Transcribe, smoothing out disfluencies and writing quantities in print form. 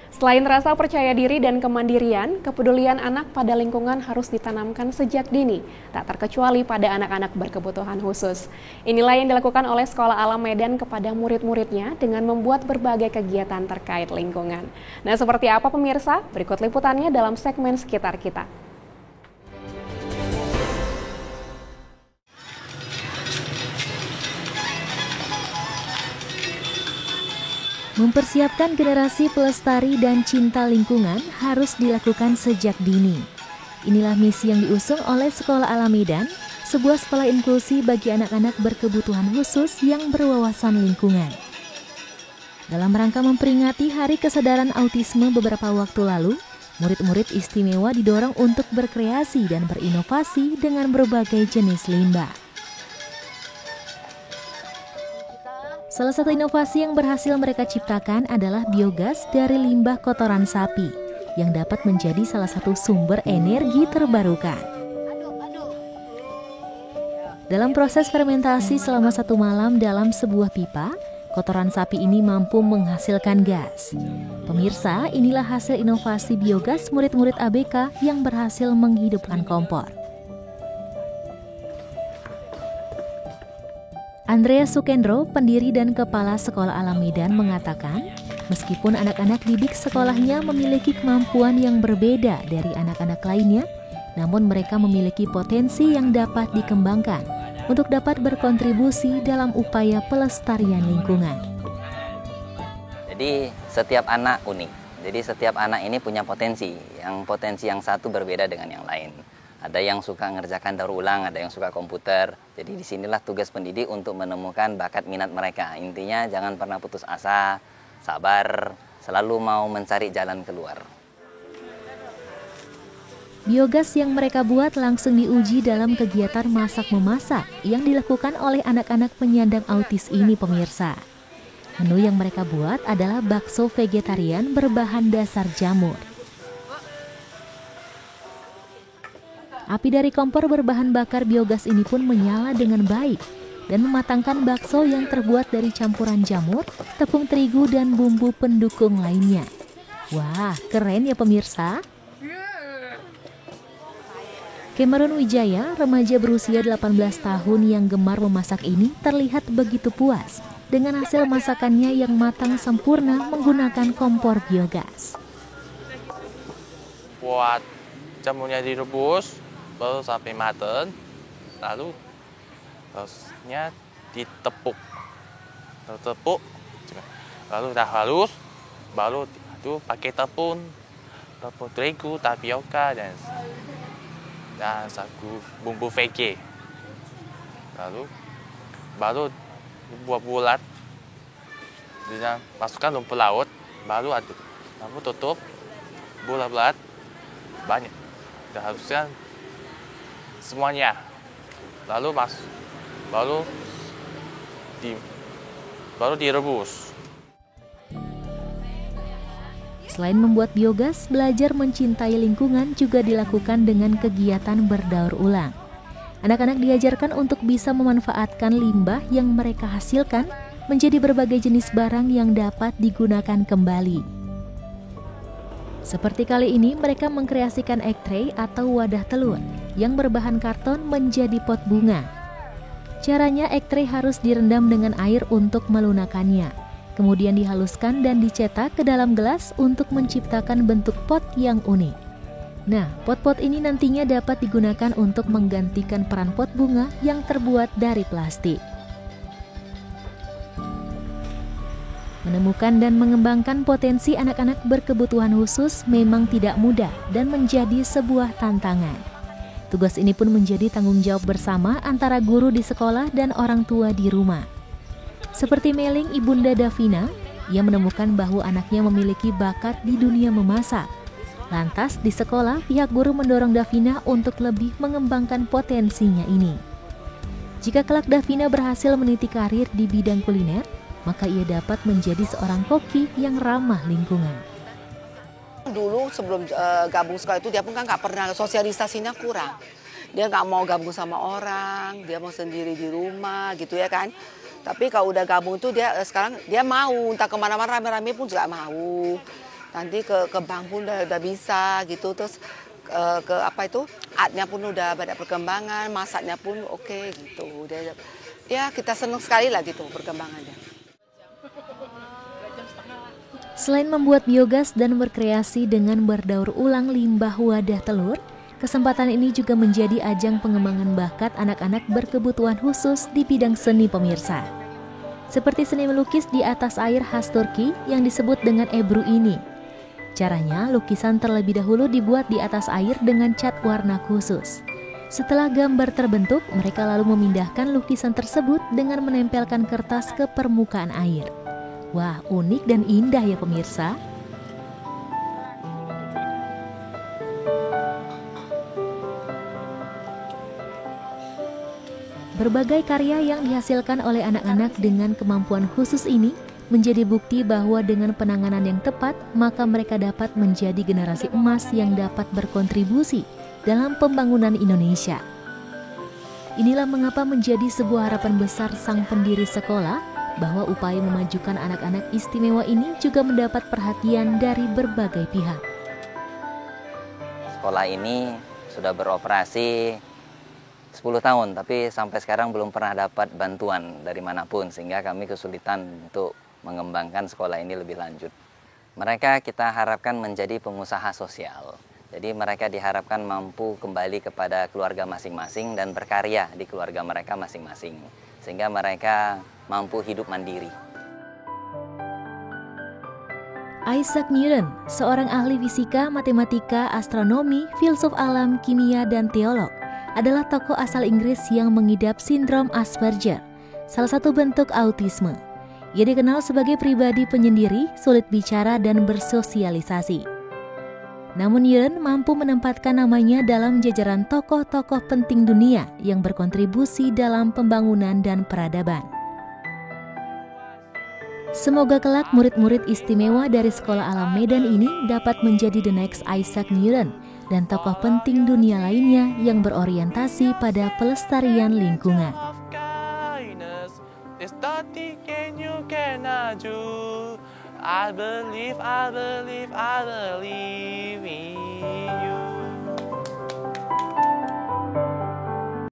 Selain rasa percaya diri dan kemandirian, kepedulian anak pada lingkungan harus ditanamkan sejak dini, tak terkecuali pada anak-anak berkebutuhan khusus. Inilah yang dilakukan oleh Sekolah Alam Medan kepada murid-muridnya dengan membuat berbagai kegiatan terkait lingkungan. Nah, seperti apa pemirsa? Berikut liputannya dalam segmen Sekitar Kita. Mempersiapkan generasi pelestari dan cinta lingkungan harus dilakukan sejak dini. Inilah misi yang diusung oleh Sekolah Alam Medan, sebuah sekolah inklusi bagi anak-anak berkebutuhan khusus yang berwawasan lingkungan. Dalam rangka memperingati Hari Kesadaran Autisme beberapa waktu lalu, murid-murid istimewa didorong untuk berkreasi dan berinovasi dengan berbagai jenis limbah. Salah satu inovasi yang berhasil mereka ciptakan adalah biogas dari limbah kotoran sapi yang dapat menjadi salah satu sumber energi terbarukan. Dalam proses fermentasi selama 1 malam dalam sebuah pipa, kotoran sapi ini mampu menghasilkan gas. Pemirsa, inilah hasil inovasi biogas murid-murid ABK yang berhasil menghidupkan kompor. Andreas Sukendro, pendiri dan kepala Sekolah Alam Medan mengatakan, meskipun anak-anak didik sekolahnya memiliki kemampuan yang berbeda dari anak-anak lainnya, namun mereka memiliki potensi yang dapat dikembangkan untuk dapat berkontribusi dalam upaya pelestarian lingkungan. Jadi setiap anak unik. Jadi setiap anak ini punya potensi yang satu berbeda dengan yang lain. Ada yang suka ngerjakan daur ulang, ada yang suka komputer. Jadi disinilah tugas pendidik untuk menemukan bakat minat mereka. Intinya jangan pernah putus asa, sabar, selalu mau mencari jalan keluar. Biogas yang mereka buat langsung diuji dalam kegiatan masak-memasak yang dilakukan oleh anak-anak penyandang autis ini, pemirsa. Menu yang mereka buat adalah bakso vegetarian berbahan dasar jamur. Api dari kompor berbahan bakar biogas ini pun menyala dengan baik dan mematangkan bakso yang terbuat dari campuran jamur, tepung terigu, dan bumbu pendukung lainnya. Wah, keren ya pemirsa! Cameron Wijaya, remaja berusia 18 tahun yang gemar memasak ini terlihat begitu puas dengan hasil masakannya yang matang sempurna menggunakan kompor biogas. Buat jamurnya direbus, baru sampai matang, lalu terusnya ditepuk, lalu udah halus, baru itu pakai tepung terigu, tapioka dan satu bumbu VG, lalu baru buat bulat, dan masukkan rumput laut, baru aduk, lalu tutup bulat-bulat banyak, dan harusnya semuanya, lalu baru direbus. Selain membuat biogas, belajar mencintai lingkungan juga dilakukan dengan kegiatan berdaur ulang. Anak-anak diajarkan untuk bisa memanfaatkan limbah yang mereka hasilkan menjadi berbagai jenis barang yang dapat digunakan kembali. Seperti kali ini, mereka mengkreasikan egg tray atau wadah telur yang berbahan karton menjadi pot bunga. Caranya, egg tray harus direndam dengan air untuk melunakannya. Kemudian dihaluskan dan dicetak ke dalam gelas untuk menciptakan bentuk pot yang unik. Nah, pot-pot ini nantinya dapat digunakan untuk menggantikan peran pot bunga yang terbuat dari plastik. Menemukan dan mengembangkan potensi anak-anak berkebutuhan khusus memang tidak mudah dan menjadi sebuah tantangan. Tugas ini pun menjadi tanggung jawab bersama antara guru di sekolah dan orang tua di rumah. Seperti Meling, Ibunda Davina, ia menemukan bahwa anaknya memiliki bakat di dunia memasak. Lantas di sekolah, pihak guru mendorong Davina untuk lebih mengembangkan potensinya ini. Jika kelak Davina berhasil meniti karir di bidang kuliner, maka ia dapat menjadi seorang koki yang ramah lingkungan. Dulu sebelum gabung sekolah itu dia pun kan nggak pernah, sosialisasinya kurang. Dia nggak mau gabung sama orang, dia mau sendiri di rumah gitu ya kan. Tapi kalau udah gabung tuh dia sekarang dia mau, entah kemana-mana rame-rame pun juga mau. Nanti ke bank pun udah bisa gitu. Terus ke apa itu artnya pun udah banyak perkembangan, masaknya pun oke gitu. Ya kita senang sekali lah gitu perkembangannya. Selain membuat biogas dan berkreasi dengan berdaur ulang limbah wadah telur, kesempatan ini juga menjadi ajang pengembangan bakat anak-anak berkebutuhan khusus di bidang seni pemirsa. Seperti seni melukis di atas air khas Turki yang disebut dengan Ebru ini. Caranya, lukisan terlebih dahulu dibuat di atas air dengan cat warna khusus. Setelah gambar terbentuk, mereka lalu memindahkan lukisan tersebut dengan menempelkan kertas ke permukaan air. Wah, unik dan indah ya pemirsa. Berbagai karya yang dihasilkan oleh anak-anak dengan kemampuan khusus ini menjadi bukti bahwa dengan penanganan yang tepat, maka mereka dapat menjadi generasi emas yang dapat berkontribusi dalam pembangunan Indonesia. Inilah mengapa menjadi sebuah harapan besar sang pendiri sekolah, bahwa upaya memajukan anak-anak istimewa ini juga mendapat perhatian dari berbagai pihak. Sekolah ini sudah beroperasi 10 tahun, tapi sampai sekarang belum pernah dapat bantuan dari manapun, sehingga kami kesulitan untuk mengembangkan sekolah ini lebih lanjut. Mereka kita harapkan menjadi pengusaha sosial. Jadi mereka diharapkan mampu kembali kepada keluarga masing-masing dan berkarya di keluarga mereka masing-masing, sehingga mereka mampu hidup mandiri. Isaac Newton, seorang ahli fisika, matematika, astronomi, filsuf alam, kimia, dan teolog, adalah tokoh asal Inggris yang mengidap sindrom Asperger, salah satu bentuk autisme. Ia dikenal sebagai pribadi penyendiri, sulit bicara dan bersosialisasi. Namun Newton mampu menempatkan namanya dalam jajaran tokoh-tokoh penting dunia yang berkontribusi dalam pembangunan dan peradaban. Semoga kelak murid-murid istimewa dari Sekolah Alam Medan ini dapat menjadi the next Isaac Newton dan tokoh penting dunia lainnya yang berorientasi pada pelestarian lingkungan. There's nothing you cannot do. I believe in you.